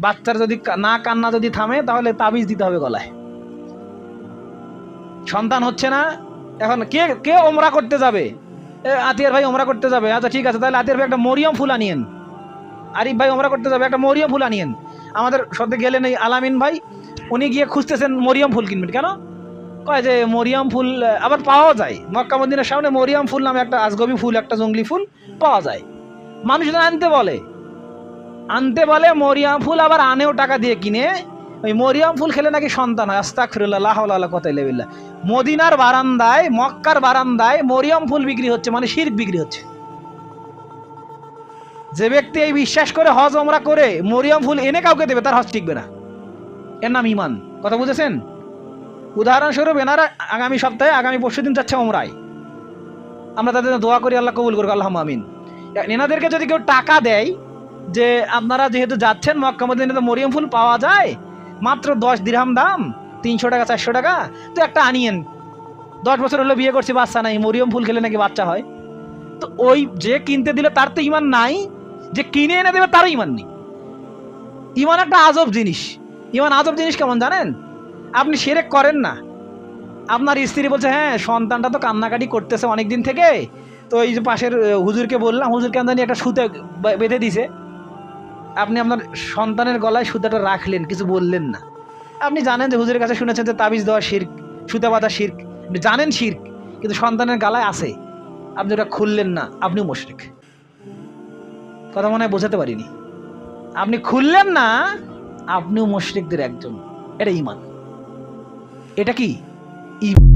বাচ্চার যদি না কান্না যদি থামে তাহলে তাবিজ দিতে হবে গলায়। সন্তান হচ্ছে না, এখন কে কে ওমরা করতে যাবে? আতিয়ার ভাই ওমরা করতে যাবে, আচ্ছা ঠিক আছে, তাহলে আতিয়ার ভাই একটা মরিয়ম ফুল আনিয়েন। আরিফ ভাই ওমরা করতে যাবে, একটা মরিয়ম ফুল আনিয়েন। আমাদের সাথে গেলেন এই আলামিন ভাই, উনি গিয়ে খুঁজতেছেন মরিয়ম ফুল কিনবেন। কেন? কয় যে মরিয়ম ফুল আবার পাওয়া যায় মক্কা মদিনার সামনে, মরিয়ম ফুল নামে একটা আজগবি ফুল, একটা জঙ্গলি ফুল পাওয়া যায়। মানুষজন আনতে বলে মরিয়ম ফুল, আবার আনেও টাকা দিয়ে কিনে। ওই মরিয়ম ফুল খেলে নাকি সন্তান হয়। আস্তাগফিরুল্লাহ, লা হাওলা ওয়ালা কুওয়াতা ইল্লা বিল্লাহ। মদিনার বারান্দায়, মক্কার বারান্দায় মরিয়ম ফুল বিক্রি হচ্ছে, মানে শিরক বিক্রি হচ্ছে। যে ব্যক্তি এই বিশ্বাস করে হজ ওমরা করে মরিয়ম ফুল এনে কাউকে দেবে, তার হজ টিকবে না। এর নাম ইমান। কথা বুঝেছেন? উদাহরণস্বরূপ এনারা আগামী সপ্তাহে, আগামী পরশুদিন যাচ্ছে ওমরায়। আমরা তাদের দোয়া করি আল্লাহ কবুল করুক, আল্লাহুম্মা আমিন। এনাদেরকে যদি কেউ টাকা দেয় যে আপনারা যেহেতু যাচ্ছেন মক্কা মদিনাতে মরিয়ম ফুল পাওয়া যায়, মাত্র 10 দিরহাম দাম, 300 টাকা 400 টাকা, তো একটা আনিয়েন। 10 বছর হলো বিয়ে করছি, বাচ্চা নাই, মরিয়ম ফুল খেলে নাকি বাচ্চা হয়। তো ওই যে কিনতে দিল তার তো ইমান নাই, যে কিনে এনে দেবে তারও ইমান নেই। ইমান একটা আজব জিনিস। ইমান আজব জিনিস কেমন জানেন? আপনি শিরক করেন না, আপনার স্ত্রী বলছে হ্যাঁ সন্তানটা তো কান্নাকাটি করতেছে অনেক দিন থেকে, তো এই যে পাশের হুজুরকে বললাম, হুজুর কেন জানি একটা সুতা বেঁধে দিছে। আপনি আপনার সন্তানের গলায় সুতাটা রাখলেন, কিছু বললেন না। আপনি জানেন যে হুজুরের কাছে শুনেছেন যে তাবিজ দেওয়া শিরক, সুতা বাঁধা শিরক, আপনি জানেন শিরক, কিন্তু সন্তানের গালায় আছে, আপনি ওটা খুললেন না, আপনিও মুশরিক। কথা মনে হয় বোঝাতে পারিনি। আপনি খুললেন না, আপনিও মুশরিকদের একজন। এটা ঈমান। এটা কি? ঈমান।